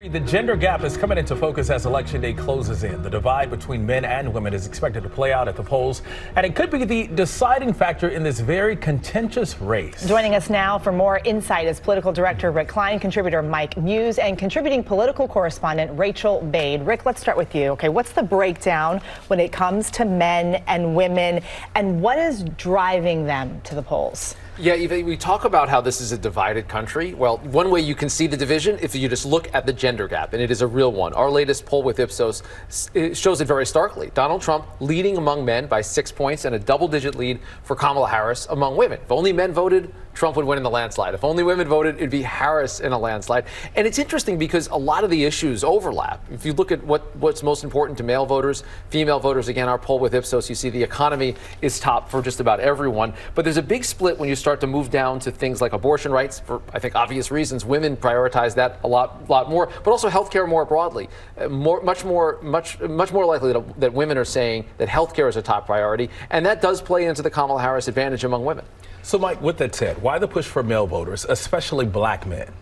The gender gap is coming into focus as Election Day closes in. The divide between men and women is expected to play out at the polls, and it could be the deciding factor in this very contentious race. Joining us now for more insight is political director Rick Klein, contributor Mike Muse, and contributing political correspondent Rachael Bade. Rick, let's start with you. Okay, what's the breakdown when it comes to men and women, and what is driving them to the polls? Yeah, Eva, we talk about how this is a divided country. Well, one way you can see the division if you just look at the gender gap, and it is a real one. Our latest poll with Ipsos shows it very starkly. Donald Trump leading among men by 6 points and a double-digit lead for Kamala Harris among women. If only men voted, Trump would win in the landslide. If only women voted, it'd be Harris in a landslide. And it's interesting because a lot of the issues overlap. If you look at what's most important to male voters, female voters, again, our poll with Ipsos, you see the economy is top for just about everyone. But there's a big split when you start to move down to things like abortion rights. For, I think, obvious reasons, women prioritize that a lot more, but also healthcare more broadly. Much more likely that women are saying that healthcare is a top priority, and that does play into the Kamala Harris advantage among women. So, Mike, with that said, why the push for male voters, especially black men?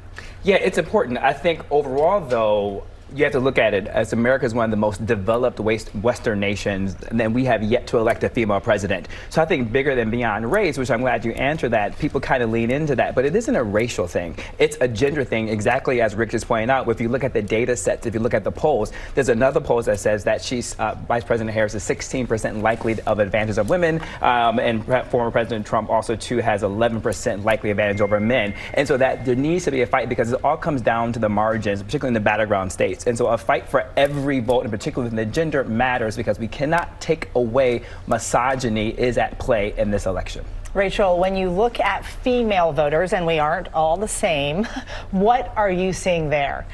Yeah, it's important. I think overall, though, you have to look at it as America is one of the most developed Western nations, and then we have yet to elect a female president. So I think bigger than beyond race, which I'm glad you answered that, people kind of lean into that. But it isn't a racial thing. It's a gender thing, exactly as Rick just pointed out. If you look at the data sets, if you look at the polls, there's another poll that says that Vice President Harris is 16% likely of advantage of women, and former President Trump also, too, has 11% likely advantage over men. And so that there needs to be a fight because it all comes down to the margins, particularly in the battleground states. And so a fight for every vote, and particularly in the gender, matters because we cannot take away misogyny is at play in this election. Rachael, when you look at female voters, and we aren't all the same, what are you seeing there?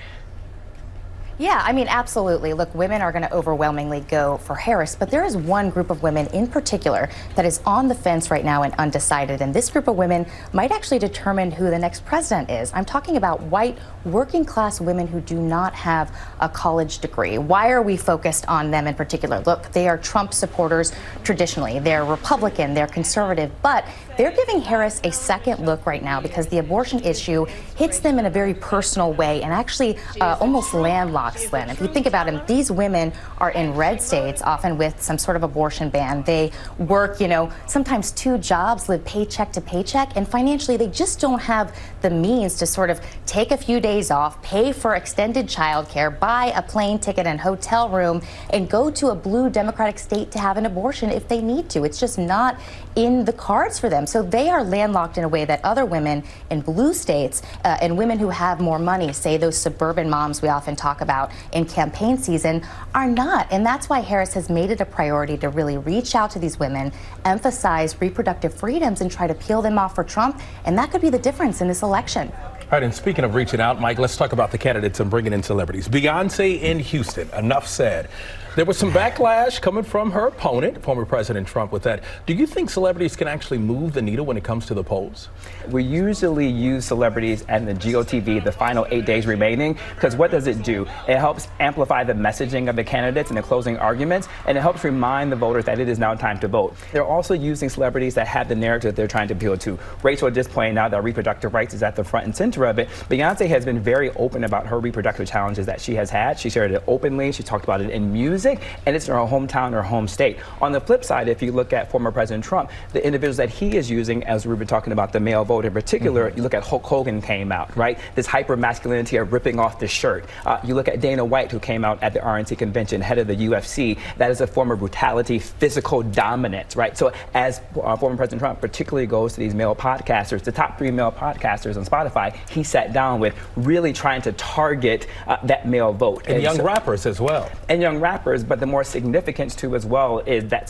Yeah, I mean, absolutely. Look, women are going to overwhelmingly go for Harris, but there is one group of women in particular that is on the fence right now and undecided, and this group of women might actually determine who the next president is. I'm talking about white, working-class women who do not have a college degree. Why are we focused on them in particular? Look, they are Trump supporters traditionally. They're Republican, they're conservative, but they're giving Harris a second look right now because the abortion issue hits them in a very personal way and actually almost landlocks them. If you think about it, these women are in red states, often with some sort of abortion ban. They work, sometimes 2 jobs, live paycheck to paycheck, and financially they just don't have the means to sort of take a few days off, pay for extended childcare, buy a plane ticket and hotel room, and go to a blue Democratic state to have an abortion if they need to. It's just not in the cards for them. So they are landlocked in a way that other women in blue states and women who have more money, say those suburban moms we often talk about in campaign season, are not. And that's why Harris has made it a priority to really reach out to these women, emphasize reproductive freedoms, and try to peel them off for Trump. And that could be the difference in this election. All right, and speaking of reaching out, Mike, let's talk about the candidates and bringing in celebrities. Beyonce in Houston, enough said. There was some backlash coming from her opponent, former President Trump, with that. Do you think celebrities can actually move the needle when it comes to the polls? We usually use celebrities and the GOTV, the final 8 days remaining, because what does it do? It helps amplify the messaging of the candidates and the closing arguments, and it helps remind the voters that it is now time to vote. They're also using celebrities that have the narrative they're trying to appeal to. Rachael just pointed out that reproductive rights is at the front and center of it. Beyonce has been very open about her reproductive challenges that she has had. She shared it openly. She talked about it in Muse. And it's in her hometown, her home state. On the flip side, if you look at former President Trump, the individuals that he is using, as we've been talking about the male vote in particular, you look at Hulk Hogan came out, right? This hyper masculinity of ripping off the shirt. You look at Dana White, who came out at the RNC convention, head of the UFC. That is a form of brutality, physical dominance, right? So as former President Trump particularly goes to these male podcasters, the top 3 male podcasters on Spotify, he sat down with really trying to target that male vote. And young rappers as well. And young rappers, but the more significance to as well is that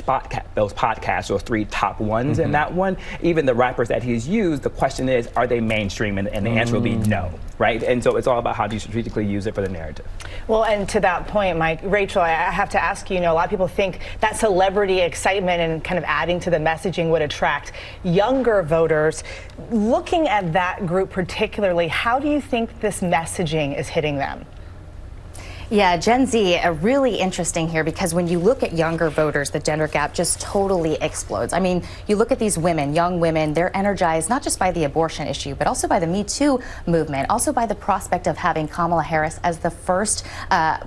those podcasts, those 3 top ones in that one. Even the rappers that he's used, the question is, are they mainstream? And the answer will be no, right? And so it's all about how do you strategically use it for the narrative. Well, and to that point, Mike, Rachael, I have to ask you, a lot of people think that celebrity excitement and kind of adding to the messaging would attract younger voters. Looking at that group particularly, how do you think this messaging is hitting them? Yeah, Gen Z, really interesting here because when you look at younger voters, the gender gap just totally explodes. I mean, you look at these women, young women, they're energized not just by the abortion issue, but also by the Me Too movement, also by the prospect of having Kamala Harris as the first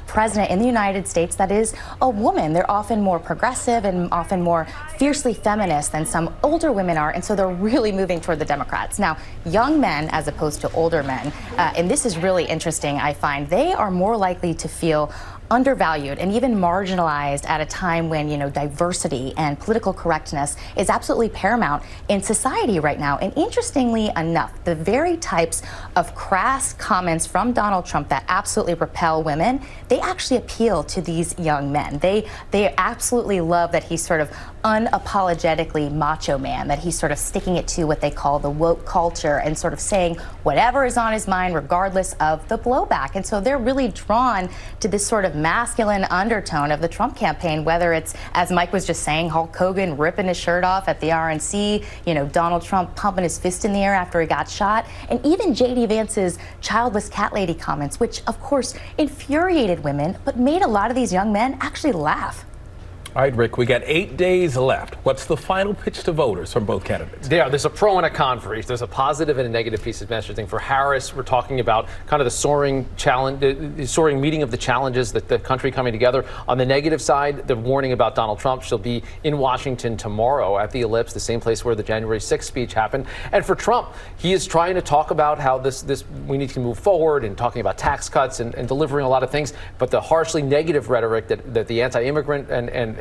president in the United States that is a woman. They're often more progressive and often more fiercely feminist than some older women are, and so they're really moving toward the Democrats. Now, young men as opposed to older men, and this is really interesting, I find, they are more likely to feel undervalued and even marginalized at a time when, you know, diversity and political correctness is absolutely paramount in society right now. And interestingly enough, the very types of crass comments from Donald Trump that absolutely repel women, they actually appeal to these young men. They absolutely love that he's sort of unapologetically macho man, that he's sort of sticking it to what they call the woke culture and sort of saying whatever is on his mind regardless of the blowback. And so they're really drawn to this sort of masculine undertone of the Trump campaign, whether it's, as Mike was just saying, Hulk Hogan ripping his shirt off at the RNC, you know, Donald Trump pumping his fist in the air after he got shot, and even J.D. Vance's childless cat lady comments, which of course infuriated women, but made a lot of these young men actually laugh. All right, Rick, we got 8 days left. What's the final pitch to voters from both candidates? Yeah, there's a pro and a con for each. There's a positive and a negative piece of messaging. For Harris, we're talking about kind of the soaring challenge, the soaring meeting of the challenges that the country coming together. On the negative side, the warning about Donald Trump. She'll be in Washington tomorrow at the Ellipse, the same place where the January 6th speech happened. And for Trump, he is trying to talk about how we need to move forward and talking about tax cuts and delivering a lot of things. But the harshly negative rhetoric that the anti-immigrant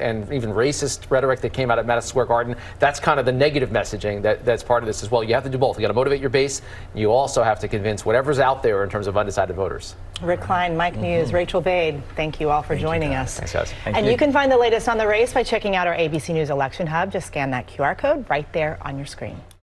and even racist rhetoric that came out at Madison Square Garden, that's kind of the negative messaging that's part of this as well. You have to do both. You got to motivate your base. You also have to convince whatever's out there in terms of undecided voters. Rick Klein, Mike Muse, Rachael Bade, thank you all for joining us. Thanks, guys. And you can find the latest on the race by checking out our ABC News Election Hub. Just scan that QR code right there on your screen.